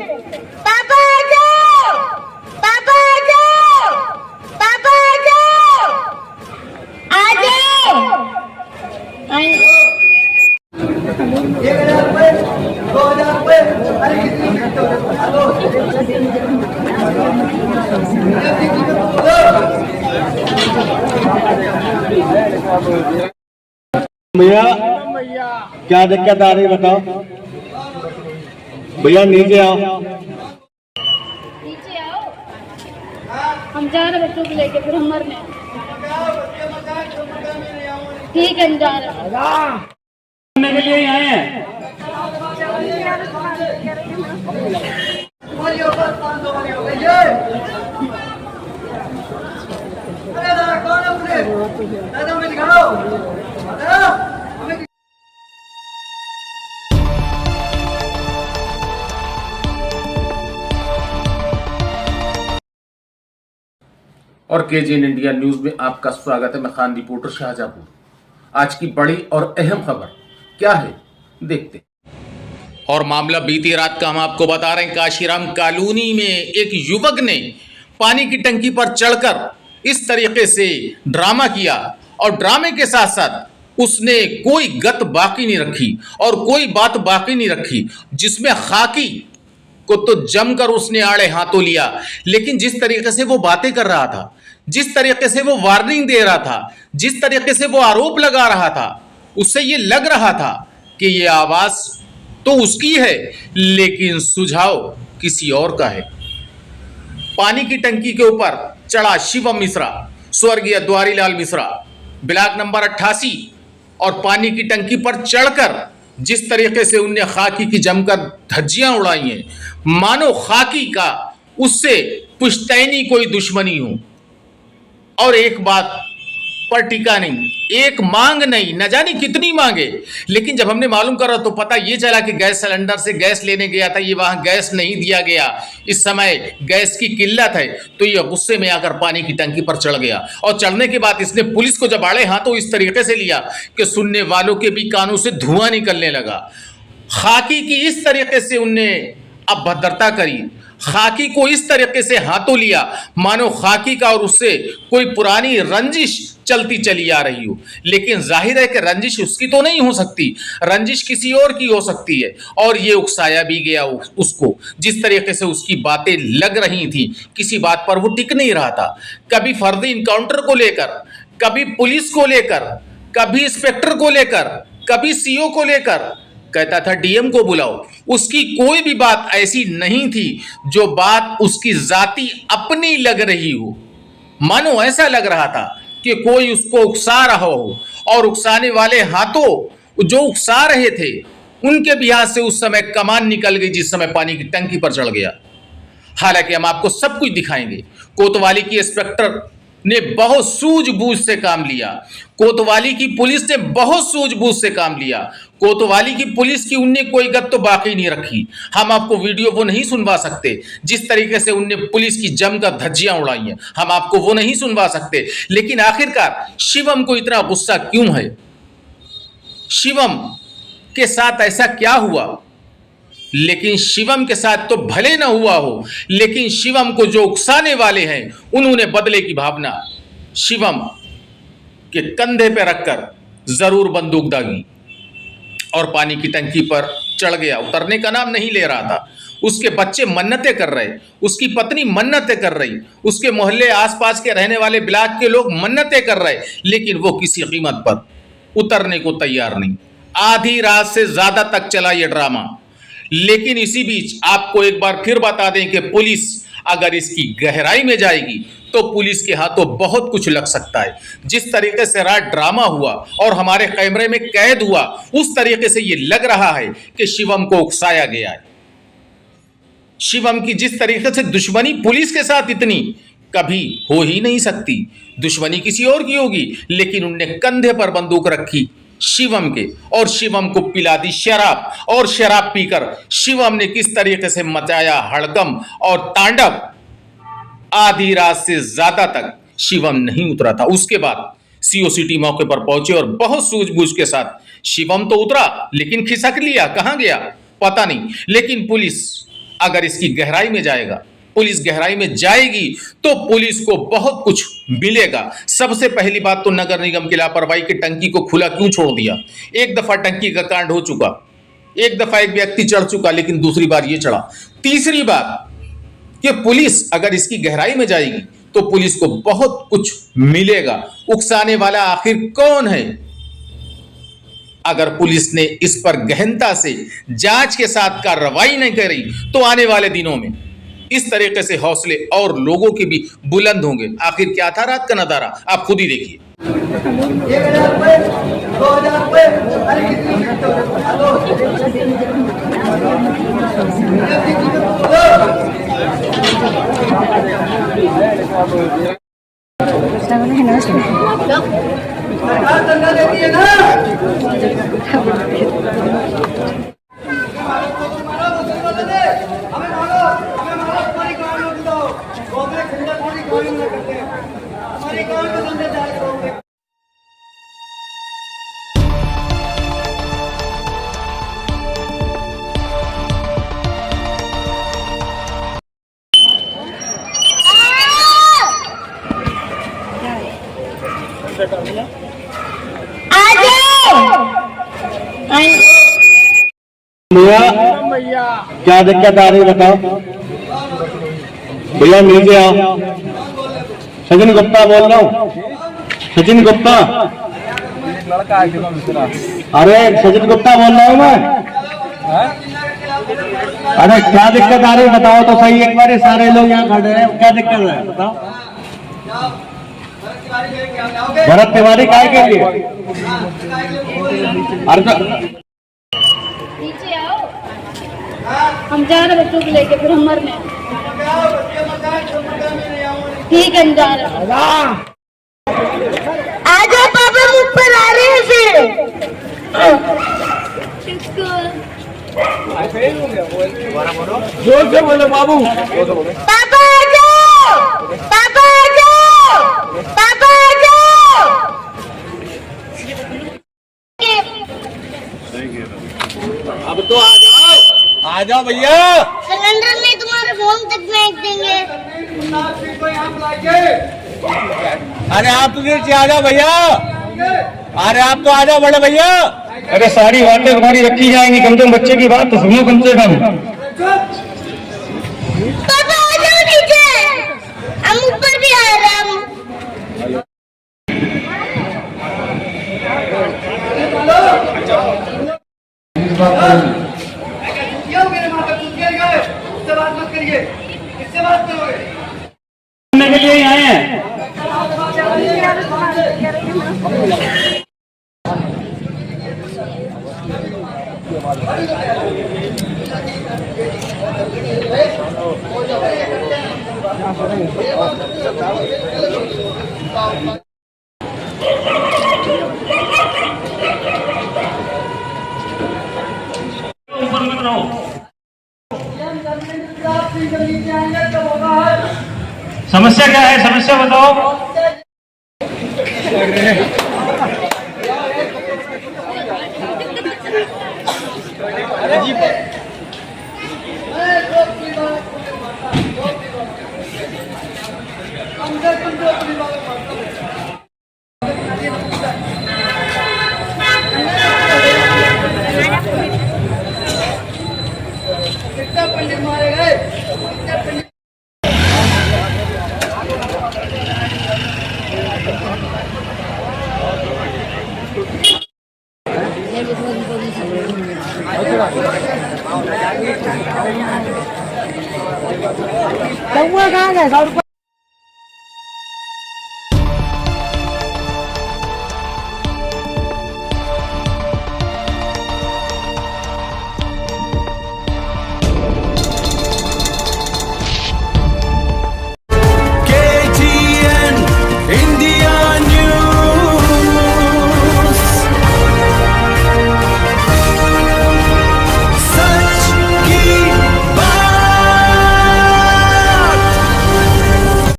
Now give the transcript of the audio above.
पापा आ जाओ, पापा आ जाओ, पापा आ जाओ, आ जाओ। भैया क्या दिक्कत आ रही बताओ। भैया नीचे आओ। नीचे आओ, हम जा रहे बच्चों को लेके, फिर हम मरने। ठीक है, हम जा रहे हैं। करने के लिए ही आए हैं। और केजीएन इंडिया न्यूज में आपका स्वागत है। मैं खान रिपोर्टर शाहजहांपुर। आज की बड़ी और अहम खबर क्या है देखते हैं। और मामला बीती रात का हम आपको बता रहे हैं। काशीराम कॉलोनी में एक युवक ने पानी की टंकी पर चढ़कर इस तरीके से ड्रामा किया और ड्रामे के साथ साथ उसने कोई गत बाकी नहीं रखी और कोई बात बाकी नहीं रखी, जिसमें खाकी को तो जमकर उसने आड़े हाथों लिया। लेकिन जिस तरीके से वो बातें कर रहा था, जिस तरीके से वो वार्निंग दे रहा था, जिस तरीके से वो आरोप लगा रहा था, उससे ये लग रहा था कि ये आवाज तो उसकी है लेकिन सुझाव किसी और का है। पानी की टंकी के ऊपर चढ़ा शिवम मिश्रा, स्वर्गीय द्वारीलाल मिश्रा, ब्लॉक नंबर 88, और पानी की टंकी पर चढ़कर जिस तरीके से उनने खाकी की जमकर धज्जियां उड़ाई हैं, मानो खाकी का उससे पुश्तैनी कोई दुश्मनी हो। और एक बात पर टिका नहीं, एक मांग नहीं, न जाने कितनी मांगे। लेकिन जब हमने मालूम करा तो पता ये चला कि गैस सिलेंडर से गैस लेने गया था, ये वहां गैस नहीं दिया गया, इस समय गैस की किल्लत है। तो ये गुस्से में आकर पानी की टंकी पर चढ़ गया और चढ़ने के बाद इसने पुलिस को जब आड़े हाथों इस तरीके से लिया कि सुनने वालों के भी कानों से धुआं निकलने लगा। खाकी की इस तरीके से उनने अभद्रता करी, खाकी को इस तरीके से हाथों लिया मानो खाकी का और उससे कोई पुरानी रंजिश चलती चली आ रही हो। लेकिन जाहिर है कि रंजिश उसकी तो नहीं हो सकती, रंजिश किसी और की हो सकती है। और ये उकसाया भी गया उसको, जिस तरीके से उसकी बातें लग रही थी, किसी बात पर वो टिक नहीं रहा था। कभी फर्जी इनकाउंटर को लेकर, कभी पुलिस को लेकर, कभी इंस्पेक्टर को लेकर, कभी सीओ को लेकर, कहता था डीएम को बुलाओ। उसकी कोई भी बात ऐसी नहीं थी जो बात उसकी जाती अपनी लग रही हो। मानो ऐसा लग रहा था कि कोई उसको उकसा रहा हो और उकसाने वाले हाथों जो उकसा रहे थे उनके भी हाथ से उस समय कमान निकल गई, जिस समय पानी की टंकी पर चढ़ गया। हालांकि हम आपको सब कुछ दिखाएंगे। कोतवाली की इंस्पेक्टर ने बहुत सूझबूझ से काम लिया, कोतवाली की पुलिस ने बहुत सूझबूझ से काम लिया। कोतवाली की पुलिस की उनने कोई गत तो बाकी नहीं रखी। हम आपको वीडियो वो नहीं सुनवा सकते, जिस तरीके से उनने पुलिस की जमकर धज्जियां उड़ाई हैं, हम आपको वो नहीं सुनवा सकते। लेकिन आखिरकार शिवम को इतना गुस्सा क्यों है, शिवम के साथ ऐसा क्या हुआ? लेकिन शिवम के साथ तो भले ना हुआ हो, लेकिन शिवम को जो उकसाने वाले हैं उन्होंने बदले की भावना शिवम के कंधे पे रखकर जरूर बंदूक दागी और पानी की टंकी पर चढ़ गया। उतरने का नाम नहीं ले रहा था। उसके बच्चे मन्नतें कर रहे, उसकी पत्नी मन्नतें कर रही, उसके मोहल्ले आसपास के रहने वाले ब्लॉक के लोग मन्नतें कर रहे, लेकिन वो किसी कीमत पर उतरने को तैयार नहीं। आधी रात से ज्यादा तक चला ये ड्रामा। लेकिन इसी बीच आपको एक बार फिर बता दें कि पुलिस अगर इसकी गहराई में जाएगी तो पुलिस के हाथों बहुत कुछ लग सकता है। जिस तरीके से रात ड्रामा हुआ और हमारे कैमरे में कैद हुआ, उस तरीके से यह लग रहा है कि शिवम को उकसाया गया है। शिवम की जिस तरीके से दुश्मनी पुलिस के साथ इतनी कभी हो ही नहीं सकती, दुश्मनी किसी और की होगी। लेकिन उनने कंधे पर बंदूक रखी शिवम के और शिवम को पिला दी शराब, और शराब पीकर शिवम ने किस तरीके से मचाया हड़कम और तांडव। आधी रात से ज्यादा तक शिवम नहीं उतरा था। उसके बाद सीओ सिटी मौके पर पहुंचे और बहुत सूझबूझ के साथ शिवम तो उतरा, लेकिन खिसक लिया, कहां गया पता नहीं। लेकिन पुलिस अगर इसकी गहराई में जाएगा, पुलिस गहराई में जाएगी तो पुलिस को बहुत कुछ मिलेगा। सबसे पहली बात तो नगर निगम की लापरवाही की टंकी को खुला क्यों छोड़ दिया। एक दफा टंकी का कांड हो चुका, एक दफा एक व्यक्ति चढ़ चुका, लेकिन दूसरी बार ये चढ़ा। तीसरी बात कि पुलिस अगर इसकी गहराई में जाएगी तो पुलिस को बहुत कुछ मिलेगा। उकसाने वाला आखिर कौन है? अगर पुलिस ने इस पर गहनता से जांच के साथ कार्रवाई नहीं करी तो आने वाले दिनों में इस तरीके से हौसले और लोगों के भी बुलंद होंगे। आखिर क्या था रात का नजारा, आप खुद ही देखिए। 1000 रुपए 2000 रुपए अरे देती है ना भैया क्या दिक्कत आ रही बताओ। भैया नीचे आओ। सचिन गुप्ता बोल रहा हूँ, सचिन गुप्ता। अरे सचिन गुप्ता बोल रहा हूँ मैं। अरे क्या दिक्कत आ रही बताओ तो सही एक बार। सारे लोग यहाँ खड़े हैं, क्या दिक्कत है बताओ। भरत तिवारी काय के लिए? अरे नीचे आओ, हम जा रहे बच्चों को लेके, फिर हम मरने। ठीक है, हम जा रहे हैं। आजा पापा, मुझ पर आ रहे हैं फिर। जोर से बोलो बाबू। पापा आ जाओ, पापा आ जाओ, पापा आ जाओ। अब तो आ जाओ भैया। सिलेंडर में तुम्हारे फोन तक फेंक देंगे। अरे आप तो नीचे आ जाओ भैया। अरे आप तो आ जाओ बड़े भैया। अरे सारी बातें तुम्हारी रखी जाएंगी, कम से कम बच्चे की बात तो सुनो कम से कम। पापा आ जाओ नीचे, हम ऊपर भी आ रहे हैं। के लिए ही आए हैं। ऊपर मत रहो। समस्या क्या है, समस्या बताओ। पंडित मारे गए। कहाँ गए 100 रुपये।